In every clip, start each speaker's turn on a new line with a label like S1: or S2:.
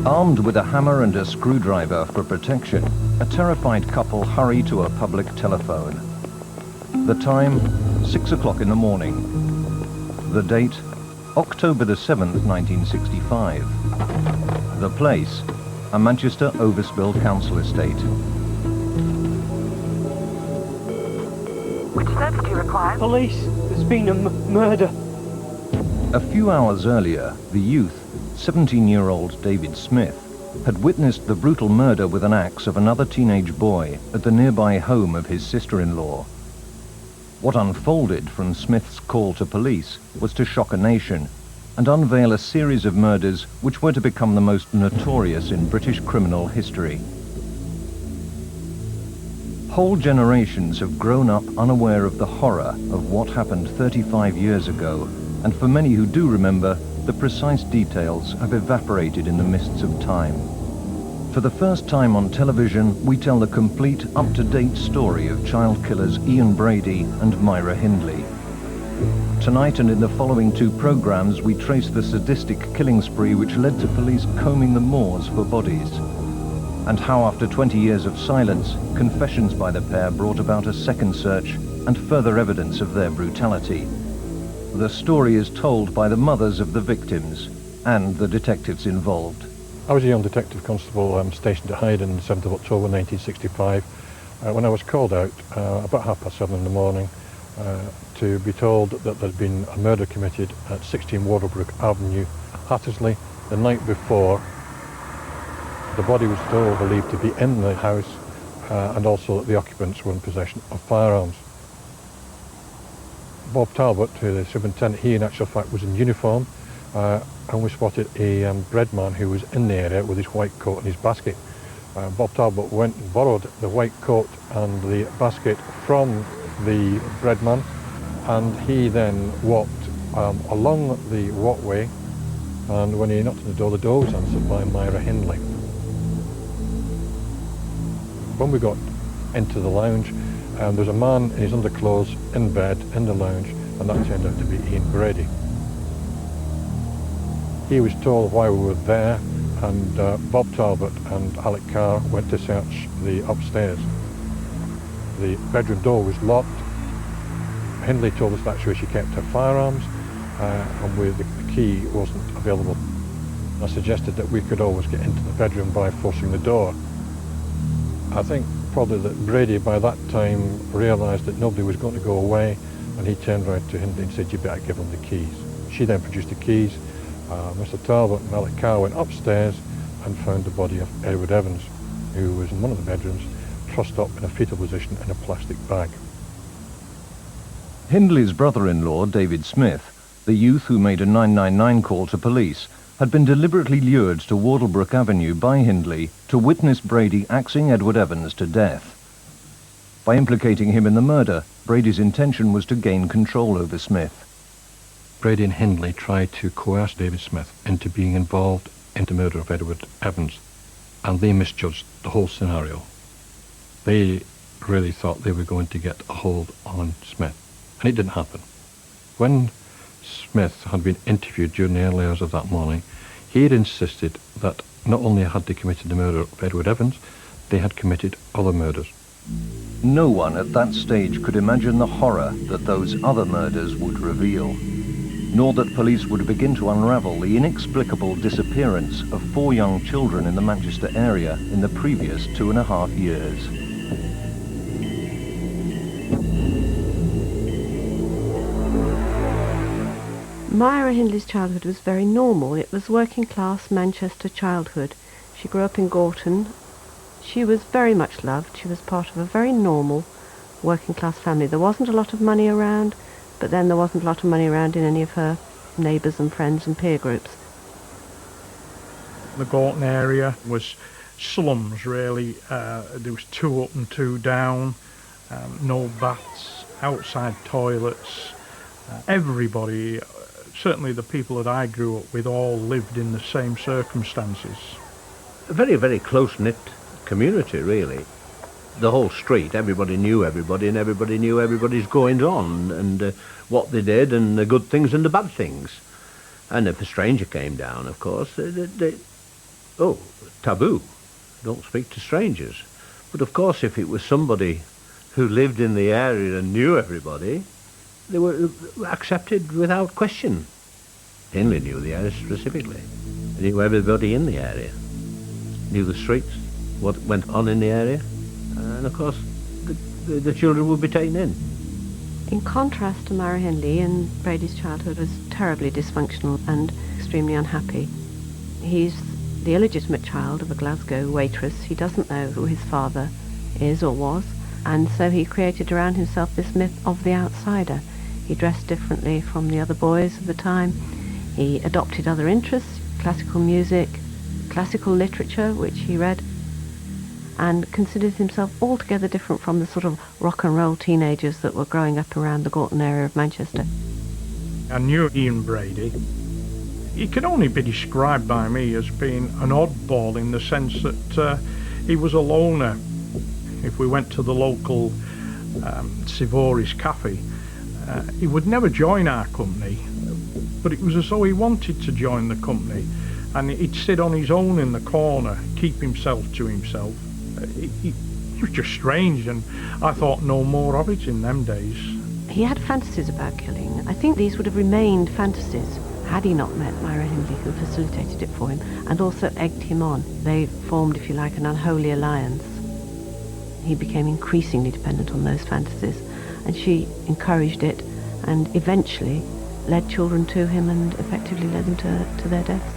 S1: Armed with a hammer and a screwdriver for protection, a terrified couple hurry to a public telephone. The time, 6 o'clock in the morning. The date, October the 7th, 1965. The place, a Manchester Overspill council estate.
S2: Which service do you require?
S3: Police, there's been a murder.
S1: A few hours earlier, the youth, 17-year-old David Smith, had witnessed the brutal murder with an axe of another teenage boy at the nearby home of his sister-in-law. What unfolded from Smith's call to police was to shock a nation and unveil a series of murders which were to become the most notorious in British criminal history. Whole generations have grown up unaware of the horror of what happened 35 years ago, and for many who do remember, the precise details have evaporated in the mists of time. For the first time on television, we tell the complete, up-to-date story of child killers Ian Brady and Myra Hindley. Tonight and in the following two programs, we trace the sadistic killing spree which led to police combing the moors for bodies, and how after 20 years of silence, confessions by the pair brought about a second search and further evidence of their brutality. The story is told by the mothers of the victims and the detectives involved.
S4: I was a young detective constable stationed at Hyde on the 7th of October 1965 when I was called out about 7:30 in the morning to be told that there'd been a murder committed at 16 Waterbrook Avenue, Hattersley, the night before. The body was still believed to be in the house and also that the occupants were in possession of firearms. Bob Talbot, the superintendent, he in actual fact was in uniform and we spotted a bread man who was in the area with his white coat and his basket. Bob Talbot went and borrowed the white coat and the basket from the bread man, and he then walked along the walkway, and when he knocked on the door was answered by Myra Hindley. When we got into the lounge, there was a man in his underclothes in bed in the lounge, and that turned out to be Ian Brady. He was told why we were there, and Bob Talbot and Alec Carr went to search the upstairs. The bedroom door was locked. Hindley told us that's where she kept her firearms, and the key wasn't available. I suggested that we could always get into the bedroom by forcing the door. I think probably that Brady by that time realised that nobody was going to go away, and he turned round to Hindley and said, "You better give him the keys." She then produced the keys. Mr. Talbot and Alec Carr went upstairs and found the body of Edward Evans, who was in one of the bedrooms, trussed up in a fetal position in a plastic bag.
S1: Hindley's brother-in-law, David Smith, the youth who made a 999 call to police, had been deliberately lured to Wardlebrook Avenue by Hindley to witness Brady axing Edward Evans to death. By implicating him in the murder, Brady's intention was to gain control over Smith.
S4: Brady and Hindley tried to coerce David Smith into being involved in the murder of Edward Evans, and they misjudged the whole scenario. They really thought they were going to get a hold on Smith, and it didn't happen. When Smith had been interviewed during the early hours of that morning, he had insisted that not only had they committed the murder of Edward Evans, they had committed other murders.
S1: No one at that stage could imagine the horror that those other murders would reveal, nor that police would begin to unravel the inexplicable disappearance of 4 young children in the Manchester area in the previous 2.5 years.
S5: Myra Hindley's childhood was very normal. It was working-class Manchester childhood. She grew up in Gorton. She was very much loved. She was part of a very normal working-class family. There wasn't a lot of money around, but then there wasn't a lot of money around in any of her neighbours and friends and peer groups.
S6: The Gorton area was slums, really. There was 2 up and 2 down, no baths, outside toilets. Everybody, certainly the people that I grew up with, all lived in the same circumstances.
S7: A very, very close-knit community, really. The whole street, everybody knew everybody, and everybody knew everybody's goings-on, and what they did, and the good things and the bad things. And if a stranger came down, of course, taboo. Don't speak to strangers. But of course, if it was somebody who lived in the area and knew everybody, they were accepted without question. Hindley knew the area specifically. He knew everybody in the area. Knew the streets, what went on in the area. And of course, the children would be taken in.
S5: In contrast to Myra Hindley, and Brady's childhood was terribly dysfunctional and extremely unhappy. He's the illegitimate child of a Glasgow waitress. He doesn't know who his father is or was, and so he created around himself this myth of the outsider. He dressed differently from the other boys of the time. He adopted other interests, classical music, classical literature, which he read, and considered himself altogether different from the sort of rock and roll teenagers that were growing up around the Gorton area of Manchester.
S6: I knew Ian Brady. He can only be described by me as being an oddball in the sense that he was a loner. If we went to the local Sivori's cafe, he would never join our company, but it was as though he wanted to join the company, and he'd sit on his own in the corner, keep himself to himself. He was just strange, and I thought no more of it in them days.
S5: He had fantasies about killing. I think these would have remained fantasies had he not met Myra Hindley, who facilitated it for him and also egged him on. They formed, if you like, an unholy alliance. He became increasingly dependent on those fantasies, and she encouraged it and eventually led children to him and effectively led them to their deaths.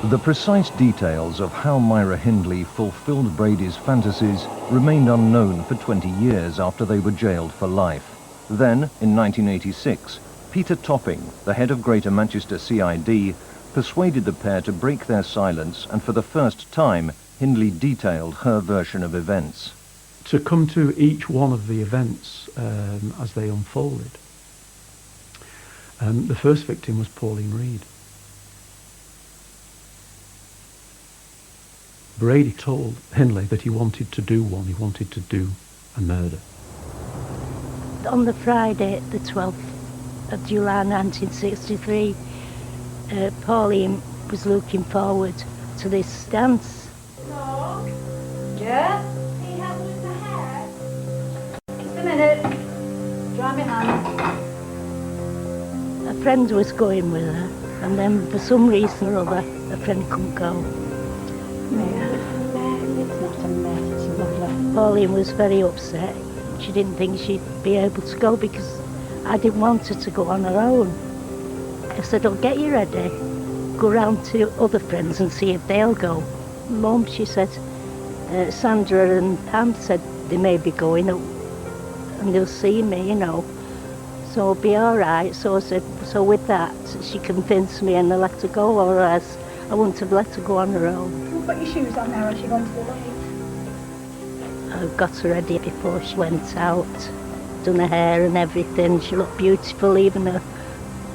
S1: The precise details of how Myra Hindley fulfilled Brady's fantasies remained unknown for 20 years after they were jailed for life. Then, in 1986, Peter Topping, the head of Greater Manchester CID, persuaded the pair to break their silence, and for the first time, Hindley detailed her version of events.
S2: To come to each one of the events as they unfolded. The first victim was Pauline Reed. Brady told Hindley that he wanted to do one, he wanted to do a murder.
S8: On the Friday, the 12th of July 1963, Pauline was looking forward to this dance.
S9: No. Yeah? Can you help me with my hair? Just a minute. Dry my hands.
S8: A friend was going with her, and then for some reason or other, a friend couldn't go.
S9: It's not a mess, it's lovely.
S8: Pauline was very upset. She didn't think she'd be able to go because I didn't want her to go on her own. I said, "I'll get you ready. Go round to other friends and see if they'll go." Mum, she said, Sandra and Pam said they may be going and they'll see me, you know. So I'll be all right. So I said, so with that, she convinced me and I let her go, or else I wouldn't have let her go on her own.
S9: Put your shoes on now as you go into the light.
S8: I got her ready before she went out, done her hair and everything. She looked beautiful, even her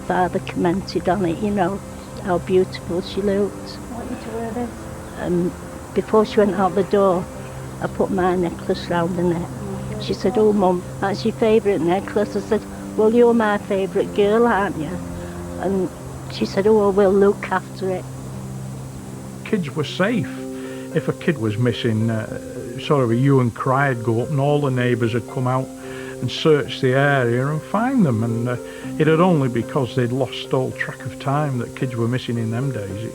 S8: father commented on it, you know, how beautiful she looked.
S9: I want you to wear this.
S8: Before she went out the door, I put my necklace round her neck. She said, "Oh Mum, that's your favourite necklace." I said, "Well, you're my favourite girl, aren't you?" And she said, "Oh, well, we'll look after it."
S6: Kids were safe. If a kid was missing, sort of a hue and cry would go up, and all the neighbours would come out and search the area and find them. And it had only because they'd lost all track of time that kids were missing in them days.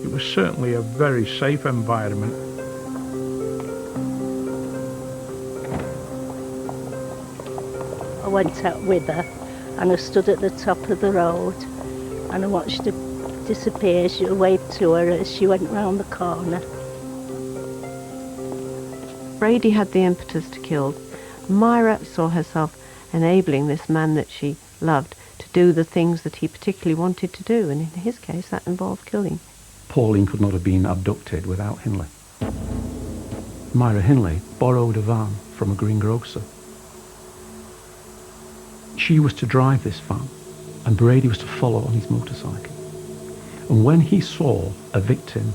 S6: It was certainly a very safe environment.
S8: I went out with her and I stood at the top of the road and I watched her disappear. She waved to her as she went round the corner.
S5: Brady had the impetus to kill. Myra saw herself enabling this man that she loved to do the things that he particularly wanted to do, and in his case that involved killing.
S2: Pauline could not have been abducted without Hindley. Myra Hindley borrowed a van from a greengrocer. She was to drive this van and Brady was to follow on his motorcycle. And when he saw a victim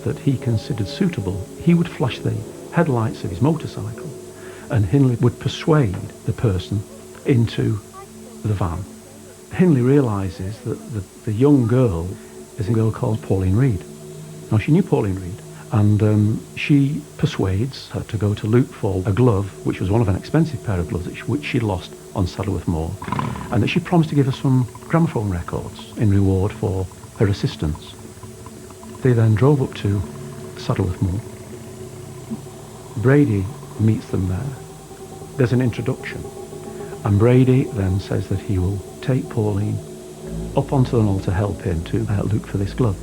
S2: that he considered suitable, he would flash the headlights of his motorcycle and Hindley would persuade the person into the van. Hindley realises that the young girl is a girl called Pauline Reed. Now, she knew Pauline Reed, and she persuades her to go to Luke for a glove, which was one of an expensive pair of gloves which she'd lost on Saddleworth Moor, and that she promised to give her some gramophone records in reward for her assistance. They then drove up to Saddleworth Moor. Brady meets them there. There's an introduction, and Brady then says that he will take Pauline up onto the knoll to help him to look for this glove.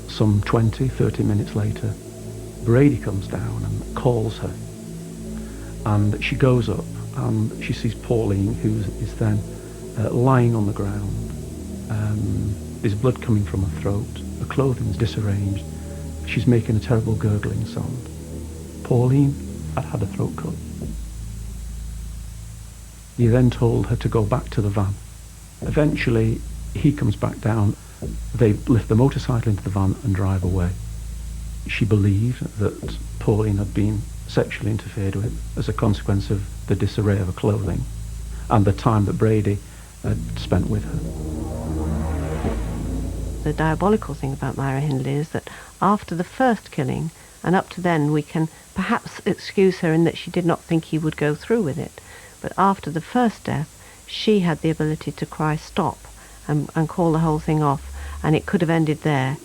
S2: Some 20, 30 minutes later, Brady comes down and calls her, and she goes up and she sees Pauline, who is then lying on the ground. There's blood coming from her throat, her clothing's disarranged, she's making a terrible gurgling sound. Pauline had had a throat cut. He then told her to go back to the van. Eventually, he comes back down. They lift the motorcycle into the van and drive away. She believed that Pauline had been sexually interfered with as a consequence of the disarray of her clothing and the time that Brady had spent with her.
S5: The diabolical thing about Myra Hindley is that after the first killing, and up to then, we can perhaps excuse her in that she did not think he would go through with it. But after the first death, she had the ability to cry stop and call the whole thing off, and it could have ended there